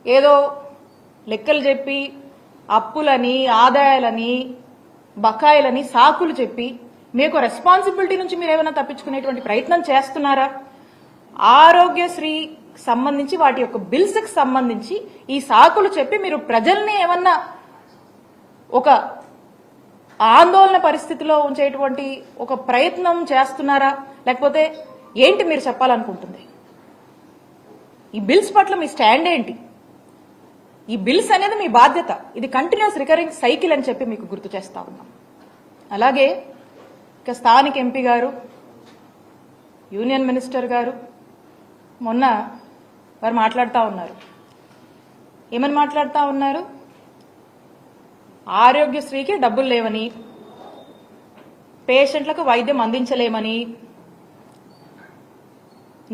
ఏదో లెక్కలు చెప్పి అప్పులని ఆదాయాలని బకాయిలని సాకులు చెప్పి మీకు రెస్పాన్సిబిలిటీ నుంచి మీరు ఏమైనా తప్పించుకునేటువంటి ప్రయత్నం చేస్తున్నారా? ఆరోగ్యశ్రీ సంబంధించి వాటి యొక్క బిల్స్ కి సంబంధించి ఈ సాకులు చెప్పి మీరు ప్రజల్ని ఏమన్నా ఒక ఆందోళన పరిస్థితిలో ఉంచేటువంటి ఒక ప్రయత్నం చేస్తున్నారా? లేకపోతే ఏంటి మీరు చెప్పాలనుకుంటుంది? ఈ బిల్స్ పట్ల మీ స్టాండ్ ఏంటి? ఈ బిల్స్ అనేది మీ బాధ్యత. ఇది కంటిన్యూస్ రికరింగ్ సైకిల్ అని చెప్పి మీకు గుర్తు చేస్తా ఉన్నాం. అలాగే ఇక స్థానిక ఎంపీ గారు, యూనియన్ మినిస్టర్ గారు మొన్న వారు మాట్లాడుతూ ఉన్నారు. ఏమని మాట్లాడుతూ ఉన్నారు? ఆరోగ్యశ్రీకి డబ్బులు లేవని, పేషెంట్లకు వైద్యం అందించలేమని,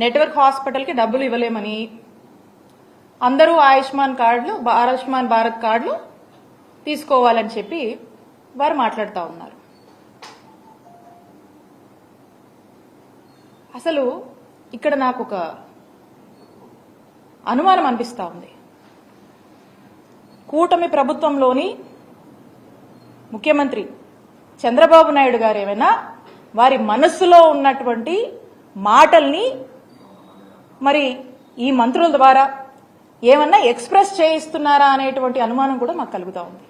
నెట్వర్క్ హాస్పిటల్కి డబ్బులు ఇవ్వలేమని, అందరూ ఆయుష్మాన్ భారత్ కార్డులు తీసుకోవాలని చెప్పి వారు మాట్లాడుతూ ఉన్నారు. అసలు ఇక్కడ నాకు ఒక అనుమానం అనిపిస్తా ఉంది. కూటమి ప్రభుత్వంలోని ముఖ్యమంత్రి చంద్రబాబు నాయుడు గారు ఏమైనా వారి మనస్సులో ఉన్నటువంటి మాటల్ని మరి ఈ మంత్రుల ద్వారా ఏమన్నా ఎక్స్ప్రెస్ చేయిస్తున్నారా అనేటువంటి అనుమానం కూడా మాకు కలుగుతూ ఉంది.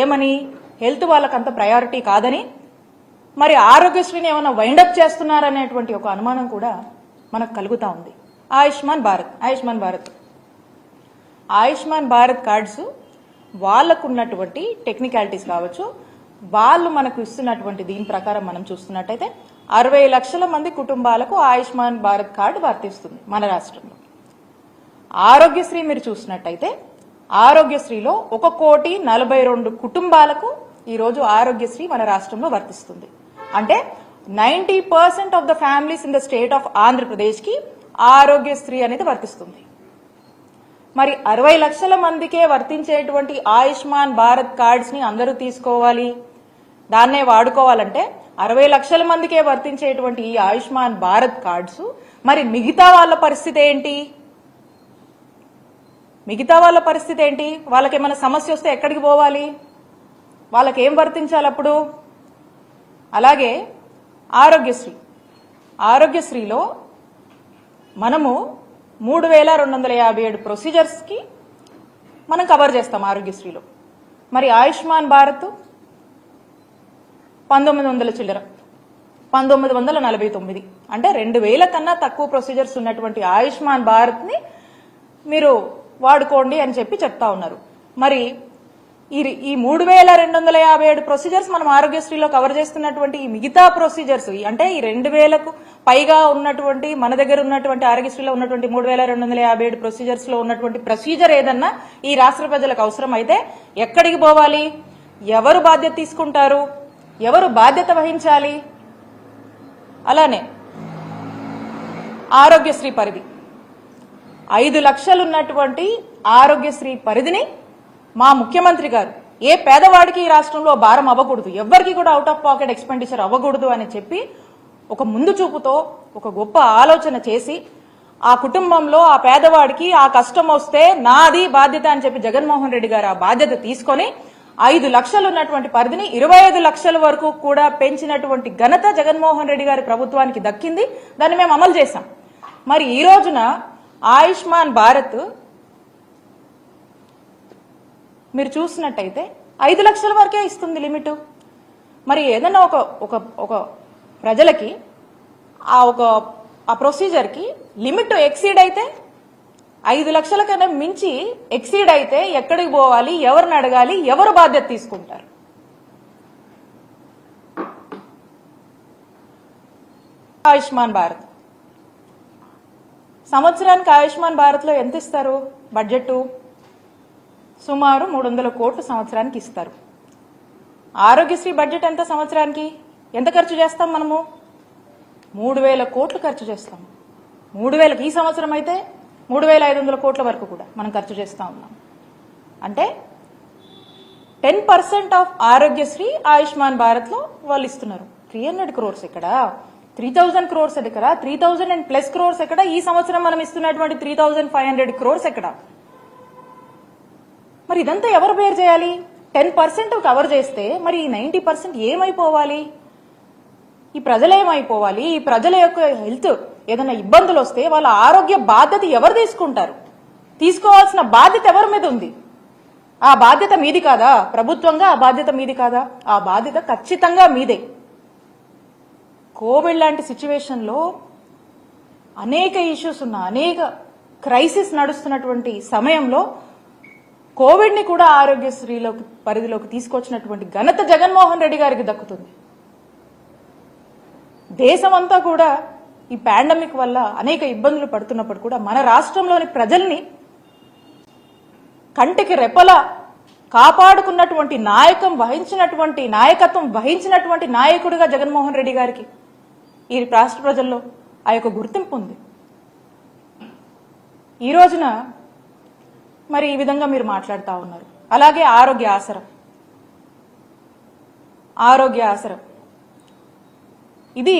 ఏమని? హెల్త్ వాళ్ళకంత ప్రయారిటీ కాదని, మరి ఆరోగ్యశ్రీని ఏమన్నా వైండప్ చేస్తున్నారనేటువంటి ఒక అనుమానం కూడా మనకు కలుగుతూ ఉంది. ఆయుష్మాన్ భారత్ కార్డ్స్ వాళ్ళకున్నటువంటి టెక్నికాలిటీస్ కావచ్చు, వాళ్ళు మనకు ఇస్తున్నటువంటి దీని ప్రకారం మనం చూస్తున్నట్టయితే 60 లక్షల మంది కుటుంబాలకు ఆయుష్మాన్ భారత్ కార్డు వర్తిస్తుంది మన రాష్ట్రంలో. ఆరోగ్యశ్రీ మీరు చూసినట్టయితే ఆరోగ్యశ్రీలో 1,42,00,000 కుటుంబాలకు ఈరోజు ఆరోగ్యశ్రీ మన రాష్ట్రంలో వర్తిస్తుంది. అంటే 90% of the families in the state of Andhra Pradesh కి ఆరోగ్యశ్రీ అనేది వర్తిస్తుంది. మరి 60 లక్షల మందికే వర్తించేటువంటి ఆయుష్మాన్ భారత్ కార్డ్స్ ని అందరూ తీసుకోవాలి, దాన్నే వాడుకోవాలంటే 60 లక్షల మందికే వర్తించేటువంటి ఈ ఆయుష్మాన్ భారత్ కార్డ్స్ మరి మిగతా వాళ్ళ పరిస్థితి ఏంటి? వాళ్ళకి ఏమైనా సమస్య వస్తే ఎక్కడికి పోవాలి? వాళ్ళకి ఏం వర్తించాలి అప్పుడు? అలాగే ఆరోగ్యశ్రీలో మనము 3,257 ప్రొసీజర్స్ కి మనం కవర్ చేస్తాం ఆరోగ్యశ్రీలో. మరి ఆయుష్మాన్ భారత్ 1900 చిల్లర, 1949, అంటే 2,000 కన్నా తక్కువ ప్రొసీజర్స్ ఉన్నటువంటి ఆయుష్మాన్ భారత్ ని మీరు వాడుకోండి అని చెప్పి చెప్తా ఉన్నారు. మరి ఈ 3,257 ప్రొసీజర్స్ మనం ఆరోగ్యశ్రీలో కవర్ చేస్తున్నటువంటి ఈ మిగతా ప్రొసీజర్స్, అంటే ఈ 2,000కు పైగా ఉన్నటువంటి మన దగ్గర ఉన్నటువంటి ఆరోగ్యశ్రీలో ఉన్నటువంటి 3,257 ప్రొసీజర్స్ లో ఉన్నటువంటి ప్రొసీజర్ ఏదన్నా ఈ రాష్ట్ర ప్రజలకు అవసరం అయితే ఎక్కడికి పోవాలి? ఎవరు బాధ్యత తీసుకుంటారు? ఎవరు బాధ్యత వహించాలి? అలానే ఆరోగ్యశ్రీ పరిధి 5 లక్షలు ఉన్నటువంటి ఆరోగ్యశ్రీ పరిధిని మా ముఖ్యమంత్రి గారు ఏ పేదవాడికి ఈ రాష్ట్రంలో భారం అవ్వకూడదు, ఎవ్వరికి కూడా అవుట్ ఆఫ్ పాకెట్ ఎక్స్పెండిచర్ అవ్వకూడదు అని చెప్పి ఒక ముందు చూపుతో ఒక గొప్ప ఆలోచన చేసి ఆ కుటుంబంలో ఆ పేదవాడికి ఆ కష్టం వస్తే నాది బాధ్యత అని చెప్పి జగన్మోహన్ రెడ్డి గారు ఆ బాధ్యత తీసుకొని 5 లక్షలు ఉన్నటువంటి పరిధిని 25 లక్షల వరకు కూడా పెంచినటువంటి ఘనత జగన్మోహన్ రెడ్డి గారి ప్రభుత్వానికి దక్కింది. దాన్ని మేము అమలు చేశాం. మరి ఈ రోజున ఆయుష్మాన్ భారత్ మీరు చూసినట్టయితే 5 లక్షల వరకే ఇస్తుంది లిమిట్. మరి ఏదైనా ఒక ప్రజలకి ఆ ప్రొసీజర్ కి లిమిట్ ఎక్సీడ్ అయితే 5 లక్షల కన్నా మించి ఎక్సీడ్ అయితే ఎక్కడికి పోవాలి? ఎవరిని అడగాలి? ఎవరు బాధ్యత తీసుకుంటారు? ఆయుష్మాన్ భారత్ సంవత్సరానికి ఆయుష్మాన్ భారత్ లో ఎంత ఇస్తారు? బడ్జెట్ సుమారు 300 కోట్లు సంవత్సరానికి ఇస్తారు. ఆరోగ్యశ్రీ బడ్జెట్ ఎంత? సంవత్సరానికి ఎంత ఖర్చు చేస్తాం మనము? 3,000 కోట్లు ఖర్చు చేస్తాం. 3,000 ఈ సంవత్సరం అయితే 3,500 కోట్ల వరకు కూడా మనం ఖర్చు చేస్తా ఉన్నాం. అంటే 10% ఆఫ్ ఆరోగ్యశ్రీ ఆయుష్మాన్ భారత్ లో వాళ్ళు ఇస్తున్నారు. 300 crores ఎక్కడ? 3,000 crores ఎక్కడ? 3,000+ crores ఎక్కడ? ఈ సంవత్సరం మనం ఇస్తున్నటువంటి 3,500 crores ఎక్కడ? మరి ఇదంతా ఎవరు బేర్ చేయాలి? 10% కవర్ చేస్తే మరి 90% ఏమైపోవాలి? ఈ ప్రజలు ఏమైపోవాలి? ఈ ప్రజల యొక్క హెల్త్ ఏదైనా ఇబ్బందులు వస్తే వాళ్ళ ఆరోగ్య బాధ్యత ఎవరు తీసుకుంటారు? తీసుకోవాల్సిన బాధ్యత ఎవరి మీద ఉంది? ఆ బాధ్యత మీది కాదా? ప్రభుత్వంగా ఆ బాధ్యత మీది కాదా? ఆ బాధ్యత ఖచ్చితంగా మీదే. కోవిడ్ లాంటి సిచ్యువేషన్ లో అనేక ఇష్యూస్ ఉన్న, అనేక క్రైసిస్ నడుస్తున్నటువంటి సమయంలో కోవిడ్ ని కూడా ఆరోగ్యశ్రీలోకి పరిధిలోకి తీసుకొచ్చినటువంటి ఘనత జగన్మోహన్ రెడ్డి గారికి దక్కుతుంది. దేశమంతా కూడా ఈ పాండమిక్ వల్ల అనేక ఇబ్బందులు పడుతున్నప్పుడు కూడా మన రాష్ట్రంలోని ప్రజల్ని కంటికి రెప్పలా కాపాడుకున్నటువంటి నాయకత్వం వహించినటువంటి నాయకుడిగా జగన్మోహన్ రెడ్డి గారికి ఈ రాష్ట్ర ప్రజల్లో ఆ యొక్క గుర్తింపు ఉంది. ఈ రోజున మరి ఈ విధంగా మీరు మాట్లాడుతూ ఉన్నారు. అలాగే ఆరోగ్య ఆసరం ఇది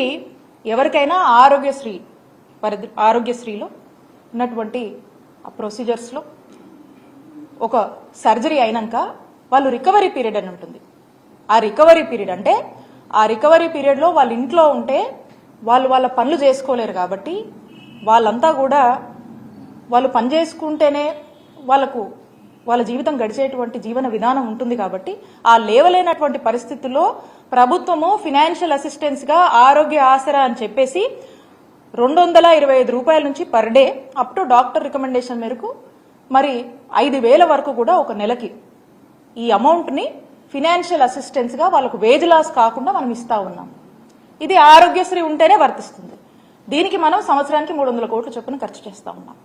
ఎవరికైనా ఆరోగ్యశ్రీలో ఉన్నటువంటి ఆ ప్రొసీజర్స్లో ఒక సర్జరీ అయినాక వాళ్ళు రికవరీ పీరియడ్ అని ఉంటుంది. ఆ రికవరీ పీరియడ్ అంటే ఆ రికవరీ పీరియడ్లో వాళ్ళ ఇంట్లో ఉంటే వాళ్ళ పనులు చేసుకోలేరు కాబట్టి వాళ్ళంతా కూడా వాళ్ళు పని చేసుకుంటేనే వాళ్ళ జీవితం గడిచేటువంటి జీవన విధానం ఉంటుంది. కాబట్టి ఆ లేవలేనటువంటి పరిస్థితుల్లో ప్రభుత్వము ఫినాన్షియల్ అసిస్టెన్స్ గా ఆరోగ్య ఆసరా అని చెప్పేసి 225 రూపాయల నుంచి per day up to doctor recommendation మేరకు మరి 5,000 వరకు కూడా ఒక నెలకి ఈ అమౌంట్ ని ఫినాన్షియల్ అసిస్టెన్స్ గా వాళ్ళకు వేజ్ లాస్ కాకుండా మనం ఇస్తా ఉన్నాం. ఇది ఆరోగ్యశ్రీ ఉంటేనే వర్తిస్తుంది. దీనికి మనం సంవత్సరానికి 300 కోట్ల చొప్పున ఖర్చు చేస్తా ఉన్నాం.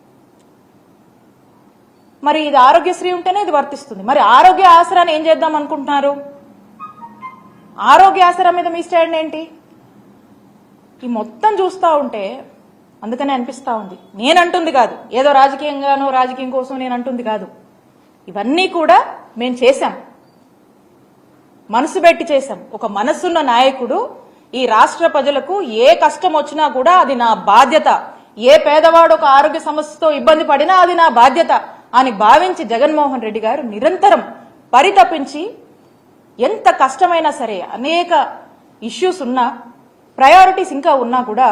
మరి ఇది ఆరోగ్యశ్రీ ఉంటేనే ఇది వర్తిస్తుంది. మరి ఆరోగ్య ఆసరాన్ని ఏం చేద్దాం అనుకుంటున్నారు? ఆరోగ్య ఆసరా మీద మీ స్టాండ్ ఏంటి? ఈ మొత్తం చూస్తా ఉంటే అందుకనే అనిపిస్తా ఉంది. నేనంటుంది కాదు, ఏదో రాజకీయం కోసం నేను అంటుంది కాదు. ఇవన్నీ కూడా మేము చేశాం, మనసు పెట్టి చేశాం. ఒక మనసున్న నాయకుడు ఈ రాష్ట్ర ప్రజలకు ఏ కష్టం వచ్చినా కూడా అది నా బాధ్యత, ఏ పేదవాడు ఒక ఆరోగ్య సమస్యతో ఇబ్బంది పడినా అది నా బాధ్యత అని భావించి జగన్మోహన్ రెడ్డి గారు నిరంతరం పరితపించి ఎంత కష్టమైనా సరే అనేక ఇష్యూస్ ఉన్నా, ప్రయారిటీస్ ఇంకా ఉన్నా కూడా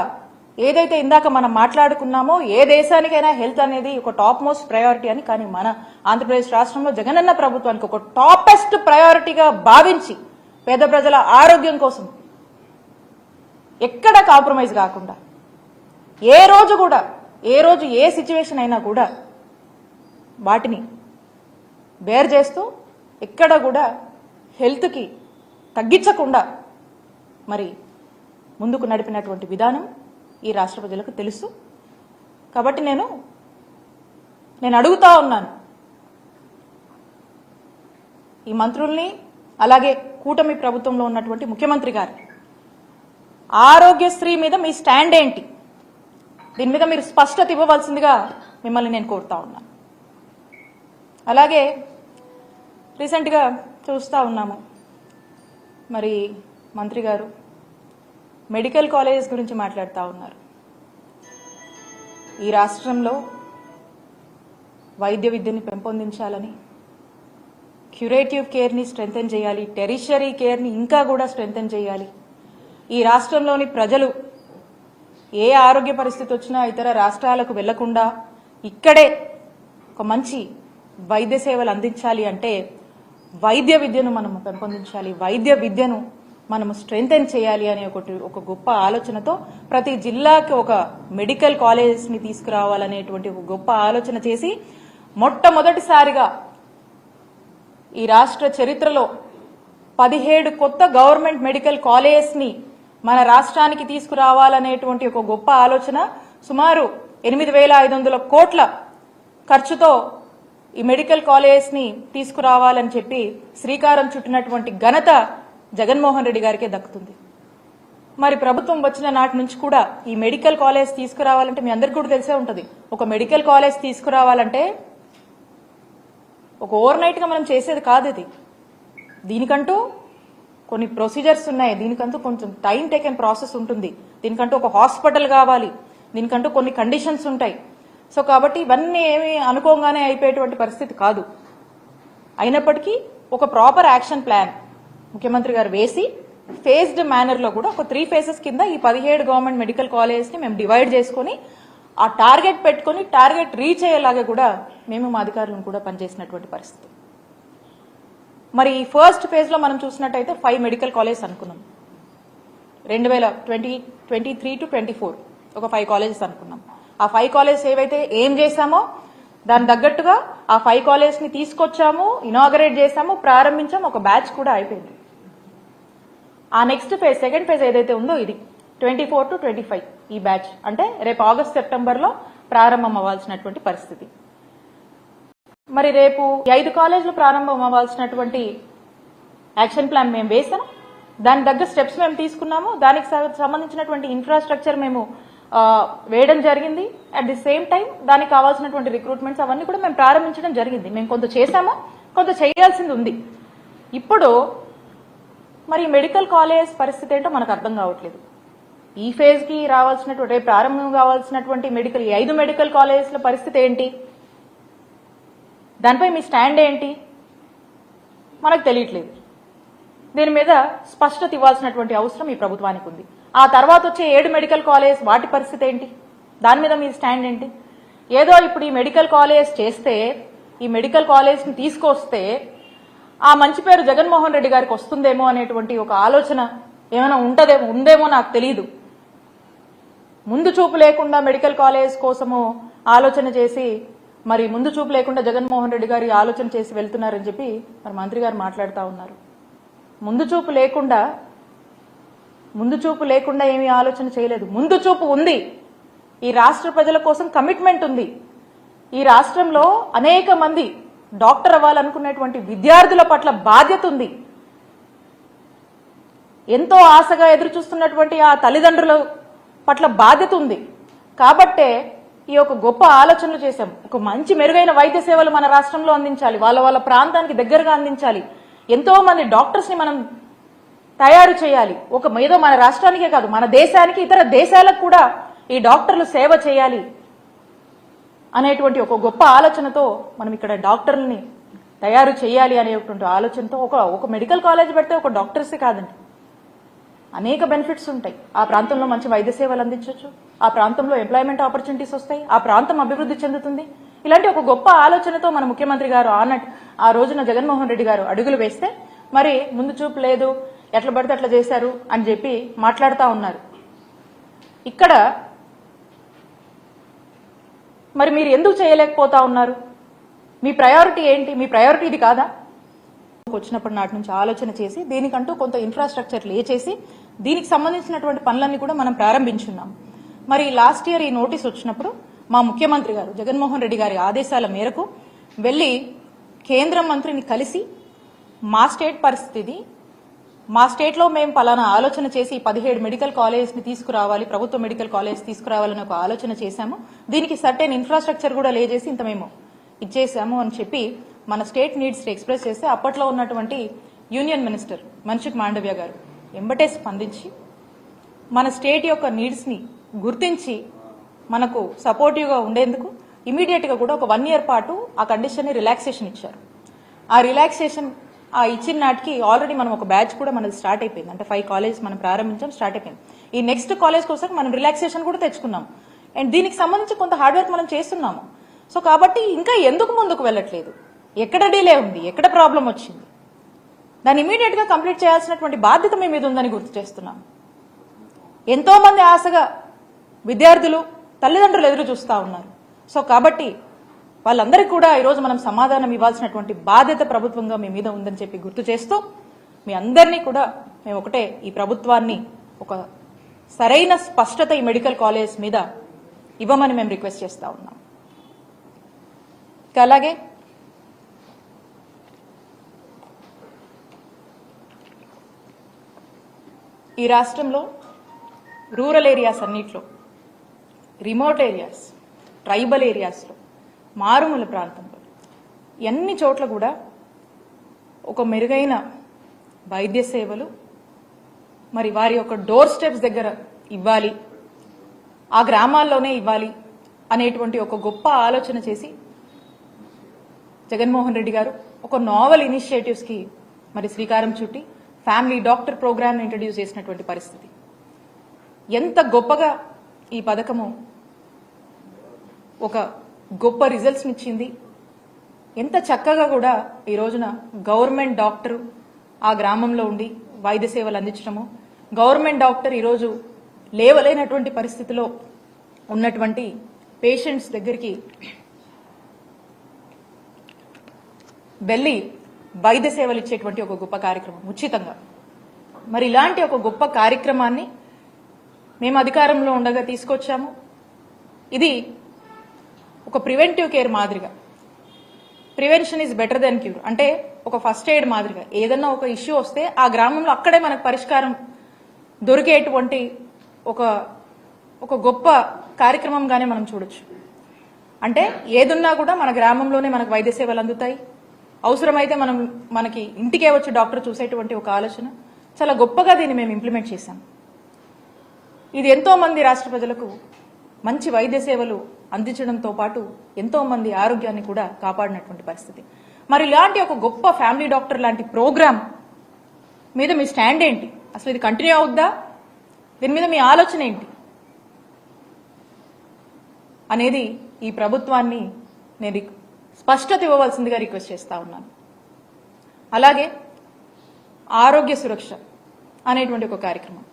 ఏదైతే ఇందాక మనం మాట్లాడుకున్నామో ఏ దేశానికైనా హెల్త్ అనేది ఒక టాప్ మోస్ట్ ప్రయారిటీ అని, కానీ మన ఆంధ్రప్రదేశ్ రాష్ట్రంలో జగనన్న ప్రభుత్వానికి ఒక టాపెస్ట్ ప్రయారిటీగా భావించి పేద ప్రజల ఆరోగ్యం కోసం ఎక్కడ కాంప్రమైజ్ కాకుండా ఏ రోజు ఏ సిచ్యువేషన్ అయినా కూడా వాటిని బేర్ చేస్తూ ఎక్కడ కూడా హెల్త్కి తగ్గించకుండా మరి ముందుకు నడిపినటువంటి విధానం ఈ రాష్ట్ర ప్రజలకు తెలుసు. కాబట్టి నేను అడుగుతా ఉన్నాను ఈ మంత్రుల్ని, అలాగే కూటమి ప్రభుత్వంలో ఉన్నటువంటి ముఖ్యమంత్రి గారు, ఆరోగ్యశ్రీ మీద మీ స్టాండ్ ఏంటి? దీని మీద మీరు స్పష్టత ఇవ్వవలసిందిగా మిమ్మల్ని నేను కోరుతా ఉన్నాను. అలాగే రీసెంట్గా చూస్తూ ఉన్నాము, మరి మంత్రి గారు మెడికల్ కాలేజెస్ గురించి మాట్లాడుతూ ఉన్నారు. ఈ రాష్ట్రంలో వైద్య విద్యని పెంపొందించాలని, క్యూరేటివ్ కేర్ని స్ట్రెంథెన్ చేయాలి, టెరిషరీ కేర్ని ఇంకా కూడా స్ట్రెంథెన్ చేయాలి. ఈ రాష్ట్రంలోని ప్రజలు ఏ ఆరోగ్య పరిస్థితి వచ్చినా ఇతర రాష్ట్రాలకు వెళ్లకుండా ఇక్కడే ఒక మంచి వైద్య సేవలు అందించాలి అంటే వైద్య విద్యను మనము పెంపొందించాలి, వైద్య విద్యను మనము స్ట్రెంథెన్ చేయాలి అనే ఒక గొప్ప ఆలోచనతో ప్రతి జిల్లాకి ఒక మెడికల్ కాలేజెస్ ని తీసుకురావాలనేటువంటి ఒక గొప్ప ఆలోచన చేసి మొట్టమొదటిసారిగా ఈ రాష్ట్ర చరిత్రలో 17 కొత్త గవర్నమెంట్ మెడికల్ కాలేజెస్ ని మన రాష్ట్రానికి తీసుకురావాలనేటువంటి ఒక గొప్ప ఆలోచన, సుమారు 8,500 కోట్ల ఖర్చుతో ఈ మెడికల్ కాలేజెస్ ని తీసుకురావాలని చెప్పి శ్రీకారం చుట్టినటువంటి ఘనత జగన్మోహన్ రెడ్డి గారికే దక్కుతుంది. మరి ప్రభుత్వం వచ్చిన నాటి నుంచి కూడా ఈ మెడికల్ కాలేజ్ తీసుకురావాలంటే మీ అందరికీ కూడా తెలిసే ఉంటుంది. ఒక మెడికల్ కాలేజ్ తీసుకురావాలంటే ఒక ఓవర్ నైట్ గా మనం చేసేది కాదు. ఇది దీనికంటూ కొన్ని ప్రొసీజర్స్ ఉన్నాయి, దీనికంటూ కొంచెం టైం టేకెన్ ప్రాసెస్ ఉంటుంది, దీనికంటూ ఒక హాస్పిటల్ కావాలి, దీనికంటూ కొన్ని కండిషన్స్ ఉంటాయి. సో కాబట్టి ఇవన్నీ ఏమి అనుకోగానే అయిపోయేటువంటి పరిస్థితి కాదు. అయినప్పటికీ ఒక ప్రాపర్ యాక్షన్ ప్లాన్ ముఖ్యమంత్రి గారు వేసి ఫేజ్డ్ మేనర్ లో కూడా ఒక 3 phases కింద ఈ 17 గవర్నమెంట్ మెడికల్ కాలేజెస్ ని మేము డివైడ్ చేసుకుని ఆ టార్గెట్ పెట్టుకుని టార్గెట్ రీచ్ అయ్యేలాగా కూడా మేము మా అధికారులను కూడా పనిచేసినటువంటి పరిస్థితి. మరి ఈ ఫస్ట్ ఫేజ్ లో మనం చూసినట్టయితే 5 మెడికల్ కాలేజెస్ అనుకున్నాం. 2023 to 24 ఒక 5 కాలేజెస్ అనుకున్నాం. ఆ 5 కాలేజెస్ ఏవైతే ఏం చేశామో దాని తగ్గట్టుగా ఆ 5 కాలేజెస్ ని తీసుకొచ్చాము, ఇనాగరేట్ చేశాము, ప్రారంభించాము, ఒక బ్యాచ్ కూడా అయిపోయింది. ఆ నెక్స్ట్ ఫేజ్ సెకండ్ ఫేజ్ ఏదైతే ఉందో ఇది 24 to 25 ఈ బ్యాచ్ అంటే రేపు ఆగస్ట్ సెప్టెంబర్ లో ప్రారంభం అవ్వాల్సినటువంటి పరిస్థితి. మరి రేపు 5 కాలేజీలు ప్రారంభం అవ్వాల్సినటువంటి యాక్షన్ ప్లాన్ మేము వేసాం. దాని దగ్గర స్టెప్స్ మేము తీసుకున్నాము. దానికి సంబంధించినటువంటి ఇన్ఫ్రాస్ట్రక్చర్ మేము వేయడం జరిగింది. అట్ ది సేమ్ టైం దానికి కావాల్సినటువంటి రిక్రూట్మెంట్స్ అవన్నీ కూడా మేము ప్రారంభించడం జరిగింది. మేము కొంత చేశాము, కొంత చేయాల్సింది ఉంది. ఇప్పుడు మరి మెడికల్ కాలేజ్ పరిస్థితి ఏంటో మనకు అర్థం కావట్లేదు. ఈ ఫేజ్ కి రావాల్సినటువంటి ప్రారంభం కావాల్సినటువంటి మెడికల్ 5 మెడికల్ కాలేజెస్ల పరిస్థితి ఏంటి, దానిపై మీ స్టాండ్ ఏంటి మనకు తెలియట్లేదు. దీని మీద స్పష్టత ఇవ్వాల్సినటువంటి అవసరం ఈ ప్రభుత్వానికి ఉంది. ఆ తర్వాత వచ్చే 7 మెడికల్ కాలేజ్ వాటి పరిస్థితి ఏంటి, దాని మీద మీ స్టాండ్ ఏంటి? ఏదో ఇప్పుడు ఈ మెడికల్ కాలేజ్ చేస్తే, ఈ మెడికల్ కాలేజ్ ని తీసుకొస్తే ఆ మంచి పేరు జగన్మోహన్ రెడ్డి గారికి వస్తుందేమో అనేటువంటి ఒక ఆలోచన ఏమైనా ఉందేమో నాకు తెలియదు. ముందు చూపు లేకుండా మెడికల్ కాలేజ్ కోసము ఆలోచన చేసి మరి ముందు చూపు లేకుండా జగన్మోహన్ రెడ్డి గారి ఆలోచన చేసి వెళ్తున్నారని చెప్పి మరి మంత్రి గారు మాట్లాడుతూ ఉన్నారు. ముందు చూపు లేకుండా ఏమీ ఆలోచన చేయలేదు. ముందు చూపు ఉంది. ఈ రాష్ట్ర ప్రజల కోసం కమిట్మెంట్ ఉంది. ఈ రాష్ట్రంలో అనేక మంది డాక్టర్ అవ్వాలనుకునేటువంటి విద్యార్థుల పట్ల బాధ్యత ఉంది. ఎంతో ఆశగా ఎదురు చూస్తున్నటువంటి ఆ తల్లిదండ్రుల పట్ల బాధ్యత ఉంది. కాబట్టే ఈ ఒక గొప్ప ఆలోచనలు చేశాం. ఒక మంచి మెరుగైన వైద్య సేవలు మన రాష్ట్రంలో అందించాలి, వాళ్ళ ప్రాంతానికి దగ్గరగా అందించాలి. ఎంతో మంది డాక్టర్స్ ని మనం తయారు చేయాలి. ఏదో మన రాష్ట్రానికే కాదు, మన దేశానికి, ఇతర దేశాలకు కూడా ఈ డాక్టర్లు సేవ చేయాలి అనేటువంటి ఒక గొప్ప ఆలోచనతో మనం ఇక్కడ డాక్టర్లని తయారు చేయాలి అనేటువంటి ఆలోచనతో ఒక మెడికల్ కాలేజ్ పెడితే ఒక డాక్టర్సే కాదండి, అనేక బెనిఫిట్స్ ఉంటాయి. ఆ ప్రాంతంలో మంచి వైద్య సేవలు అందించవచ్చు, ఆ ప్రాంతంలో ఎంప్లాయ్మెంట్ ఆపర్చునిటీస్ వస్తాయి, ఆ ప్రాంతం అభివృద్ధి చెందుతుంది. ఇలాంటి ఒక గొప్ప ఆలోచనతో మన ముఖ్యమంత్రి గారు ఆ రోజున జగన్మోహన్ రెడ్డి గారు అడుగులు వేస్తే మరి ముందు చూపు లేదు, ఎట్లా పడితే అట్లా చేశారు అని చెప్పి మాట్లాడుతూ ఉన్నారు. ఇక్కడ మరి మీరు ఎందుకు చేయలేకపోతా ఉన్నారు? మీ ప్రయారిటీ ఏంటి? మీ ప్రయారిటీ ఇది కాదా? వచ్చినప్పటి నాటి నుంచి ఆలోచన చేసి దీనికంటూ కొంత ఇన్ఫ్రాస్ట్రక్చర్ చేసి దీనికి సంబంధించినటువంటి పనులన్నీ కూడా మనం ప్రారంభించున్నాం. మరి లాస్ట్ ఇయర్ ఈ నోటీస్ వచ్చినప్పుడు మా ముఖ్యమంత్రి గారు జగన్మోహన్ రెడ్డి గారి ఆదేశాల మేరకు వెళ్లి కేంద్ర మంత్రిని కలిసి మా స్టేట్ పరిస్థితి, మా స్టేట్ లో మేము పలానా ఆలోచన చేసి 17 మెడికల్ కాలేజ్ ని తీసుకురావాలి, ప్రభుత్వ మెడికల్ కాలేజ్ తీసుకురావాలని ఒక ఆలోచన చేశాము. దీనికి సర్టెన్ ఇన్ఫ్రాస్ట్రక్చర్ కూడా లేజేసి ఇంత మేము ఇచ్చేసాము అని చెప్పి మన స్టేట్ నీడ్స్ ఎక్స్ప్రెస్ చేస్తే అప్పట్లో ఉన్నటువంటి యూనియన్ మినిస్టర్ మన్సుఖ్ మాండవ్య గారు ఎంబటే స్పందించి మన స్టేట్ యొక్క నీడ్స్ ని గుర్తించి మనకు సపోర్టివ్ గా ఉండేందుకు ఇమీడియట్ గా కూడా ఒక 1 year పాటు ఆ కండిషన్ ని రిలాక్సేషన్ ఇచ్చారు. ఆ రిలాక్సేషన్ ఇచ్చిన నాటికి ఆల్రెడీ మనం ఒక బ్యాచ్ కూడా మనది స్టార్ట్ అయిపోయింది. అంటే 5 కాలేజ్ మనం ప్రారంభించాం, స్టార్ట్ అయిపోయింది. ఈ నెక్స్ట్ కాలేజ్ కోసం మనం రిలాక్సేషన్ కూడా తెచ్చుకున్నాం. అండ్ దీనికి సంబంధించి కొంత హార్డ్ వర్క్ మనం చేస్తున్నాము. సో కాబట్టి ఇంకా ఎందుకు ముందుకు వెళ్ళట్లేదు? ఎక్కడ డిలే ఉంది? ఎక్కడ ప్రాబ్లం వచ్చింది? దాన్ని ఇమీడియట్ గా కంప్లీట్ చేయాల్సినటువంటి బాధ్యత మీ మీద ఉందని గుర్తు చేస్తున్నాం. ఎంతో మంది ఆశగా విద్యార్థులు, తల్లిదండ్రులు ఎదురు చూస్తా ఉన్నారు. సో కాబట్టి వాళ్ళందరికీ కూడా ఈరోజు మనం సమాధానం ఇవ్వాల్సినటువంటి బాధ్యత ప్రభుత్వంగా మీ మీద ఉందని చెప్పి గుర్తు చేస్తూ మీ అందరినీ కూడా మేము ఒకటే, ఈ ప్రభుత్వాన్ని ఒక సరైన స్పష్టత ఈ మెడికల్ కాలేజ్ మీద ఇవ్వమని మేము రిక్వెస్ట్ చేస్తా ఉన్నాం. అలాగే ఈ రాష్ట్రంలో రూరల్ ఏరియాస్ అన్నిట్లో, రిమోట్ ఏరియాస్, ట్రైబల్ ఏరియాస్లో, మారుమూల ప్రాంతంలో అన్ని చోట్ల కూడా ఒక మెరుగైన వైద్య సేవలు మరి వారి యొక్క డోర్ స్టెప్స్ దగ్గర ఇవ్వాలి, ఆ గ్రామాల్లోనే ఇవ్వాలి అనేటువంటి ఒక గొప్ప ఆలోచన చేసి జగన్మోహన్ రెడ్డి గారు ఒక నావల్ ఇనిషియేటివ్స్కి మరి శ్రీకారం చుట్టి ఫ్యామిలీ డాక్టర్ ప్రోగ్రామ్ని ఇంట్రడ్యూస్ చేసినటువంటి పరిస్థితి. ఎంత గొప్పగా ఈ పథకము ఒక గొప్ప రిజల్ట్స్ని ఇచ్చింది. ఎంత చక్కగా కూడా ఈ రోజున గవర్నమెంట్ డాక్టర్ ఆ గ్రామంలో ఉండి వైద్య సేవలు అందించడము, గవర్నమెంట్ డాక్టర్ ఈరోజు లేవలేనటువంటి పరిస్థితిలో ఉన్నటువంటి పేషెంట్స్ దగ్గరికి వెళ్ళి వైద్య సేవలు ఇచ్చేటువంటి ఒక గొప్ప కార్యక్రమం ఉచితంగా. మరి ఇలాంటి ఒక గొప్ప కార్యక్రమాన్ని మేము అధికారంలో ఉండగా తీసుకొచ్చాము. ఇది ఒక ప్రివెంటివ్ కేర్ మాదిరిగా, prevention is better than cure, అంటే ఒక ఫస్ట్ ఎయిడ్ మాదిరిగా ఏదన్నా ఒక ఇష్యూ వస్తే ఆ గ్రామంలో అక్కడే మనకు పరిష్కారం దొరికేటువంటి ఒక గొప్ప కార్యక్రమంగానే మనం చూడొచ్చు. అంటే ఏదున్నా కూడా మన గ్రామంలోనే మనకు వైద్య సేవలు అందుతాయి. అవసరమైతే మనకి ఇంటికే వచ్చి డాక్టర్ చూసేటువంటి ఒక ఆలోచన చాలా గొప్పగా దీన్ని మేము ఇంప్లిమెంట్ చేశాం. ఇది ఎంతో మంది రాష్ట్ర ప్రజలకు మంచి వైద్య సేవలు అందించడంతో పాటు ఎంతో మంది ఆరోగ్యాన్ని కూడా కాపాడినటువంటి పరిస్థితి. మరి ఇలాంటి ఒక గొప్ప ఫ్యామిలీ డాక్టర్ లాంటి ప్రోగ్రామ్ మీద మీ స్టాండ్ ఏంటి? అసలు ఇది కంటిన్యూ అవుద్దా? దీని మీద మీ ఆలోచన ఏంటి అనేది ఈ ప్రభుత్వాన్ని నేను స్పష్టత ఇవ్వవలసిందిగా రిక్వెస్ట్ చేస్తా ఉన్నాను. అలాగే ఆరోగ్య సురక్ష అనేటువంటి ఒక కార్యక్రమం,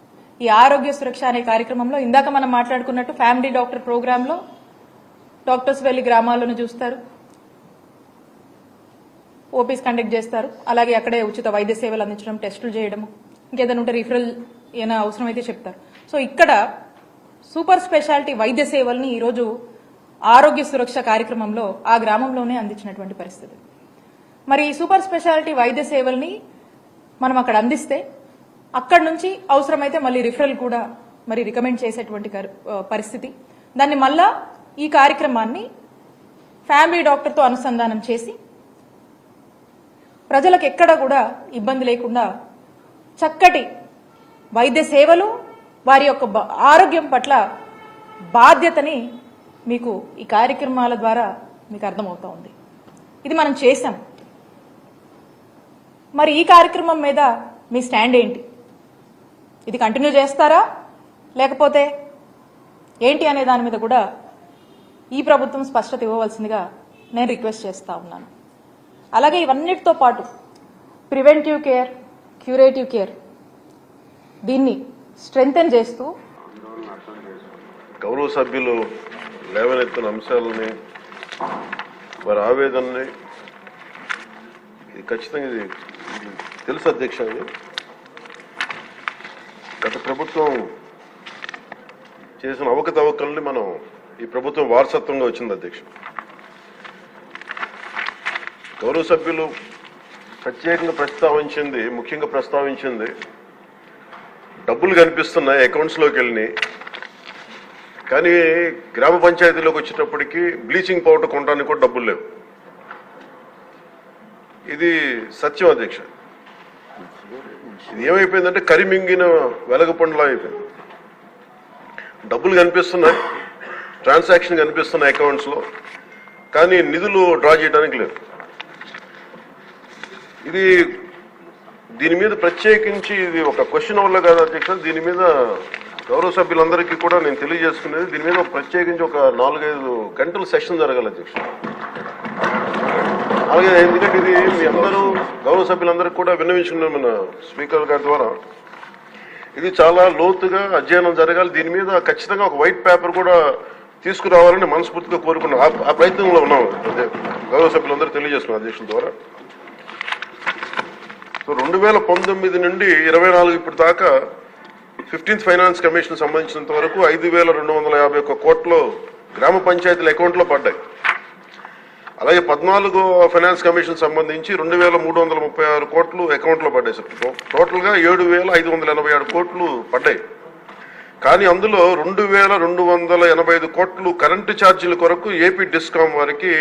ఈ ఆరోగ్య సురక్ష అనే కార్యక్రమంలో ఇందాక మనం మాట్లాడుకున్నట్టు ఫ్యామిలీ డాక్టర్ ప్రోగ్రాంలో డాక్టర్స్ వెళ్లి గ్రామాలను చూస్తారు, ఓపీస్ కండక్ట్ చేస్తారు, అలాగే అక్కడే ఉచిత వైద్య సేవలు అందించడం, టెస్టులు చేయడం, ఇంకేదైనా ఉంటే రిఫరల్ ఏమైనా అవసరమైతే చెప్తారు. సో ఇక్కడ సూపర్ స్పెషాలిటీ వైద్య సేవల్ని ఈరోజు ఆరోగ్య సురక్ష కార్యక్రమంలో ఆ గ్రామంలోనే అందించినటువంటి పరిస్థితి. మరి ఈ సూపర్ స్పెషాలిటీ వైద్య సేవల్ని మనం అక్కడ అందిస్తే అక్కడి నుంచి అవసరమైతే మళ్ళీ రిఫరల్ కూడా మరి రికమెండ్ చేసేటువంటి పరిస్థితి. దాన్ని మళ్ళా ఈ కార్యక్రమాన్ని ఫ్యామిలీ డాక్టర్తో అనుసంధానం చేసి ప్రజలకు ఎక్కడ కూడా ఇబ్బంది లేకుండా చక్కటి వైద్య సేవలు, వారి యొక్క ఆరోగ్యం పట్ల బాధ్యతని మీకు ఈ కార్యక్రమాల ద్వారా మీకు అర్థమవుతా ఉంది. ఇది మనం చేశాం. మరి ఈ కార్యక్రమం మీద మీ స్టాండ్ ఏంటి? ఇది కంటిన్యూ చేస్తారా లేకపోతే ఏంటి అనే దాని మీద కూడా ఈ ప్రభుత్వం స్పష్టత ఇవ్వవలసిందిగా నేను రిక్వెస్ట్ చేస్తా ఉన్నాను. అలాగే ఇవన్నిటితో పాటు ప్రివెంటివ్ కేర్, క్యూరేటివ్ కేర్ దీన్ని స్ట్రెంగ్తెన్ చేస్తూ గౌరవ సభ్యులు లేవనెత్తిన అంశాలని, వారి ఆవేదనని ఇది ఖచ్చితంగా ఇది తెలుసు అధ్యక్ష. గత ప్రభుత్వం చేసిన అవకతవకల్ని మనం ఈ ప్రభుత్వం వారసత్వంగా వచ్చింది అధ్యక్ష. గౌరవ సభ్యులు ప్రత్యేకంగా ప్రస్తావించింది, ముఖ్యంగా ప్రస్తావించింది డబ్బులు కనిపిస్తున్నాయి అకౌంట్స్లోకి వెళ్ళినాయి, కానీ గ్రామ పంచాయతీలోకి వచ్చేటప్పటికి బ్లీచింగ్ పౌడర్ కొనడానికి కూడా డబ్బులు లేవు. ఇది సత్యం అధ్యక్ష. ఇది ఏమైపోయిందంటే కరిమింగిన వెలగపండులా అయిపోయింది. డబ్బులు కనిపిస్తున్నాయి, ట్రాన్సాక్షన్ కనిపిస్తున్నాయి అకౌంట్స్లో, కానీ నిధులు డ్రా చేయడానికి లేదు. ఇది దీని మీద ప్రత్యేకించి ఇది ఒక క్వశ్చన్ వల్ల కాదు అధ్యక్ష. దీని మీద గౌరవ సభ్యులందరికీ కూడా నేను తెలియజేసుకునేది, దీని మీద ప్రత్యేకించి ఒక 4-5 గంటల సెషన్ జరగాలి అధ్యక్ష. అలాగే ఎందుకంటే ఇది మీ అందరూ గౌరవ సభ్యులందరికీ కూడా విన్నవించుకున్నాం మన స్పీకర్ గారి ద్వారా. ఇది చాలా లోతుగా అధ్యయనం జరగాలి. దీని మీద ఖచ్చితంగా ఒక వైట్ పేపర్ కూడా తీసుకురావాలని మనస్ఫూర్తిగా కోరుకున్నాం. ఆ ప్రయత్నంలో ఉన్నాం గౌరవ సభ్యులందరూ తెలియజేసుకున్నాం అధ్యక్షుల ద్వారా. సో 2019 నుండి 24 ఇప్పటి దాకా 15th ఫైనాన్స్ కమిషన్ సంబంధించినంత వరకు 5,251 కోట్లు గ్రామ పంచాయతీల అకౌంట్లో పడ్డాయి. అలాగే 14వ ఫైనాన్స్ కమిషన్ సంబంధించి 2,336 కోట్లు అకౌంట్లో పడ్డాయి సార్. టోటల్గా 7,587 కోట్లు పడ్డాయి. కానీ అందులో 2,285 కోట్లు కరెంటు ఛార్జీల కొరకు ఏపీ డిస్కామ్ వారికి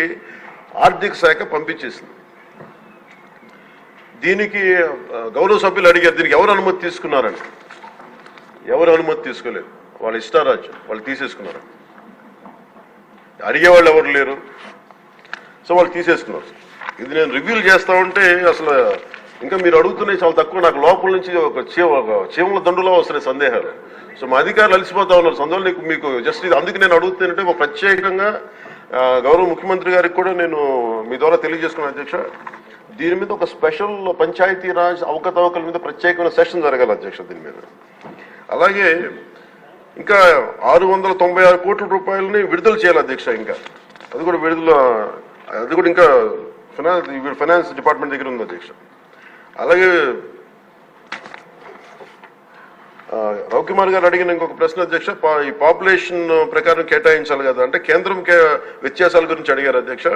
ఆర్థిక శాఖ పంపించేసింది. దీనికి గౌరవ సభ్యులు అడిగారు, దీనికి ఎవరు అనుమతి తీసుకున్నారని. ఎవరు అనుమతి తీసుకోలేదు, వాళ్ళ ఇష్టారాజ్యం, వాళ్ళు తీసేసుకున్నారు. అడిగేవాళ్ళు ఎవరు లేరు, సో వాళ్ళు తీసేసుకున్నారు. ఇది నేను రివ్యూలు చేస్తా ఉంటే అసలు ఇంకా మీరు అడుగుతున్నాయి చాలా తక్కువ. నాకు లోపల నుంచి ఒక చీమల దండులో వస్తున్నాయి సందేహాలు. సో మా అధికారులు అలసిపోతా ఉన్నారు. సందువల్ల మీకు జస్ట్ ఇది అందుకు నేను అడుగుతానంటే ఒక ప్రత్యేకంగా గౌరవ ముఖ్యమంత్రి గారికి కూడా నేను మీ ద్వారా తెలియజేసుకున్నాను అధ్యక్ష. దీని మీద ఒక స్పెషల్ పంచాయతీరాజ్ అవకతవకల మీద ప్రత్యేకమైన సెషన్ జరగాలి అధ్యక్ష దీని మీద. అలాగే ఇంకా 696 కోట్ల రూపాయలని విడుదల చేయాలి అధ్యక్ష. ఇంకా అది కూడా ఇంకా ఫైనాన్స్ డిపార్ట్మెంట్ దగ్గర ఉంది అధ్యక్ష. అలాగే రవికుమార్ గారు అడిగిన ఇంకొక ప్రశ్న అధ్యక్ష, ఈ పాపులేషన్ ప్రకారం కేటాయించాలి కదా అంటే కేంద్రం వ్యత్యాసాల గురించి అడిగారు అధ్యక్ష.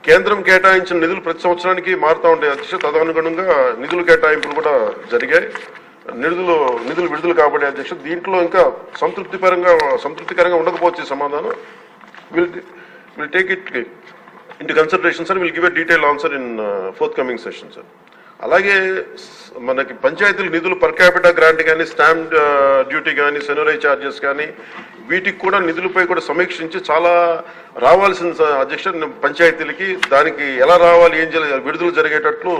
కేంద్రం కేటాయించిన నిధులు ప్రతి సంవత్సరానికి మారుతూ ఉంటాయి అధ్యక్ష. తదనుగుణంగా నిధుల కేటాయింపులు కూడా జరిగాయి. నిధులు విడుదల కాబట్టి అధ్యక్ష దీంట్లో ఇంకా సంతృప్తికరంగా ఉండకపోవచ్చు సమాధానం. Will take it into consideration sir. Will give a detail answer in fourth coming session sir. అలాగే మనకి పంచాయతీల నిధులు పర్ క్యాపిటా గ్రాంట్ కానీ, స్టాంప్ డ్యూటీ కానీ, సెనరై ఛార్జెస్ కానీ వీటికి కూడా నిధులపై కూడా సమీక్షించి చాలా రావాల్సిన అధ్యక్ష పంచాయతీలకి దానికి ఎలా రావాలి, ఏం చేయాలి, విడుదల జరిగేటట్లు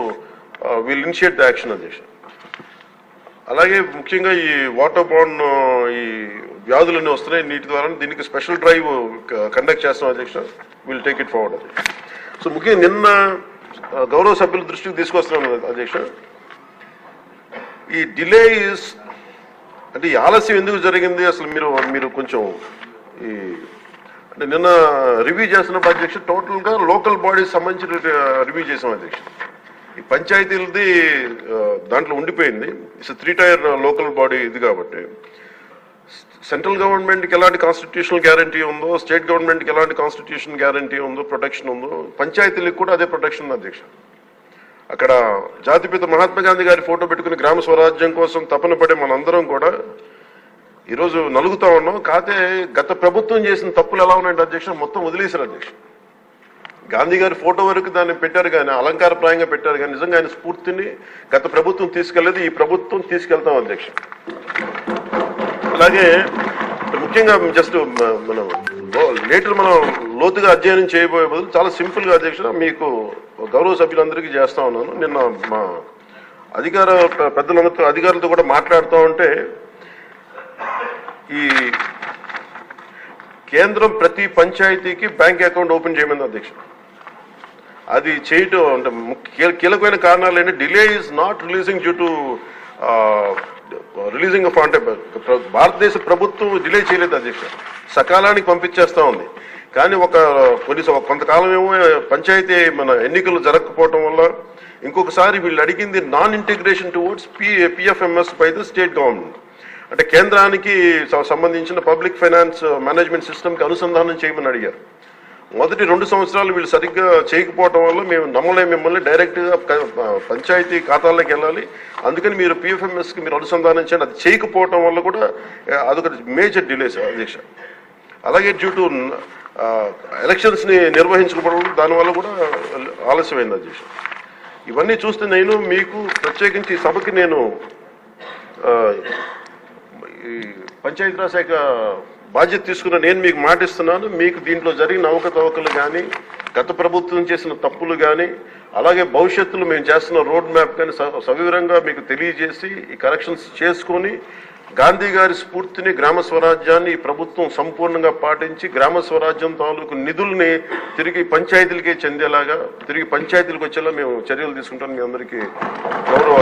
విల్ ఇనిషియేట్ ద యాక్షన్ అధ్యక్ష. అలాగే ముఖ్యంగా ఈ వాటర్ బాండ్ ఈ వ్యాధులన్నీ వస్తున్నాయి నీటి ద్వారా, దీనికి స్పెషల్ డ్రైవ్ కండక్ట్ చేస్తాం అధ్యక్ష. విల్ టేక్ ఇట్ ఫార్వర్డ్ అధ్యక్ష. సో ముఖ్యంగా నిన్న గౌరవ సభ్యుల దృష్టికి తీసుకొస్తున్నాను అధ్యక్ష. ఈ డిలే అంటే ఈ ఆలస్యం ఎందుకు జరిగింది అసలు మీరు కొంచెం అంటే నిన్న రివ్యూ చేస్తున్నప్పుడు అధ్యక్ష టోటల్గా లోకల్ బాడీస్ సంబంధించి రివ్యూ చేసాం అధ్యక్ష. ఈ పంచాయతీలది దాంట్లో ఉండిపోయింది. ఇట్స్ 3 టైర్ లోకల్ బాడీ ఇది కాబట్టి సెంట్రల్ గవర్నమెంట్కి ఎలాంటి కాన్స్టిట్యూషనల్ గ్యారంటీ ఉందో, స్టేట్ గవర్నమెంట్కి ఎలాంటి కాన్స్టిట్యూషన్ గ్యారంటీ ఉందో, ప్రొటెక్షన్ ఉందో, పంచాయతీలకు కూడా అదే ప్రొటెక్షన్ ఉంది అధ్యక్ష. అక్కడ జాతిపిత మహాత్మా గాంధీ గారి ఫోటో పెట్టుకుని గ్రామ స్వరాజ్యం కోసం తపన పడే మనందరం కూడా ఈరోజు నలుగుతా ఉన్నాం. కాకపోతే గత ప్రభుత్వం చేసిన తప్పులు ఎలా ఉన్నాయంటే అధ్యక్ష మొత్తం వదిలేశారు అధ్యక్ష. గాంధీ గారి ఫోటో వరకు దాన్ని పెట్టారు కానీ, అలంకారప్రాయంగా పెట్టారు కానీ నిజంగా ఆయన స్ఫూర్తిని గత ప్రభుత్వం తీసుకెళ్లేదు, ఈ ప్రభుత్వం తీసుకెళ్తాం అధ్యక్ష. అలాగే ముఖ్యంగా జస్ట్ మనం లోతుగా అధ్యయనం చేయబోయే బదులు చాలా సింపుల్ గా అధ్యక్ష మీకు గౌరవ సభ్యులందరికీ చేస్తా ఉన్నాను. నిన్న మా అధికారులతో కూడా మాట్లాడుతూ ఉంటే ఈ కేంద్రం ప్రతి పంచాయతీకి బ్యాంక్ అకౌంట్ ఓపెన్ చేయమంది అధ్యక్ష. అది చేయటం అంటే కీలకమైన కారణాలు ఏంటి, delay is not releasing due to releasing of అంటే భారతదేశ ప్రభుత్వం డిలే చేయలేదు అధ్యక్ష, సకాలానికి పంపించేస్తా ఉంది. కానీ కొంతకాలం ఏమో పంచాయతీ మన ఎన్నికలు జరగకపోవటం వల్ల ఇంకొకసారి వీళ్ళు అడిగింది non integration towards PFMS by the state government. అంటే కేంద్రానికి సంబంధించిన పబ్లిక్ ఫైనాన్స్ మేనేజ్మెంట్ సిస్టమ్కి అనుసంధానం చేయమని అడిగారు. మొదటి 2 సంవత్సరాలు వీళ్ళు సరిగ్గా చేయకపోవటం వల్ల మేము నమ్మలేం, మిమ్మల్ని డైరెక్ట్గా పంచాయతీ ఖాతాల్లోకి వెళ్ళాలి, అందుకని మీరు పిఎఫ్ఎంఎస్కి మీరు అనుసంధానం చేయండి. అది చేయకపోవటం వల్ల కూడా అదొక మేజర్ డిలేస్ అధ్యక్ష. అలాగే డ్యూ టు ఎలక్షన్స్ని నిర్వహించకపోవడం దానివల్ల కూడా ఆలస్యమైంది అధ్యక్ష. ఇవన్నీ చూస్తే నేను మీకు ప్రత్యేకించి సభకి నేను ఈ పంచాయతీరాజ్ శాఖ బాధ్యత తీసుకున్న నేను మీకు మాటిస్తున్నాను. మీకు దీంట్లో జరిగిన అవకతవకలు కానీ, గత ప్రభుత్వం చేసిన తప్పులు కానీ, అలాగే భవిష్యత్తులో మేము చేస్తున్న రోడ్ మ్యాప్ కానీ సవివరంగా మీకు తెలియజేసి ఈ కరెక్షన్స్ చేసుకొని గాంధీ గారి స్ఫూర్తిని, గ్రామ స్వరాజ్యాన్ని ఈ ప్రభుత్వం సంపూర్ణంగా పాటించి గ్రామ స్వరాజ్యం తాలూకు నిధుల్ని తిరిగి పంచాయతీలకే చెందేలాగా, తిరిగి పంచాయతీలకు వచ్చేలా మేము చర్యలు తీసుకుంటాం. మీ అందరికీ గౌరవ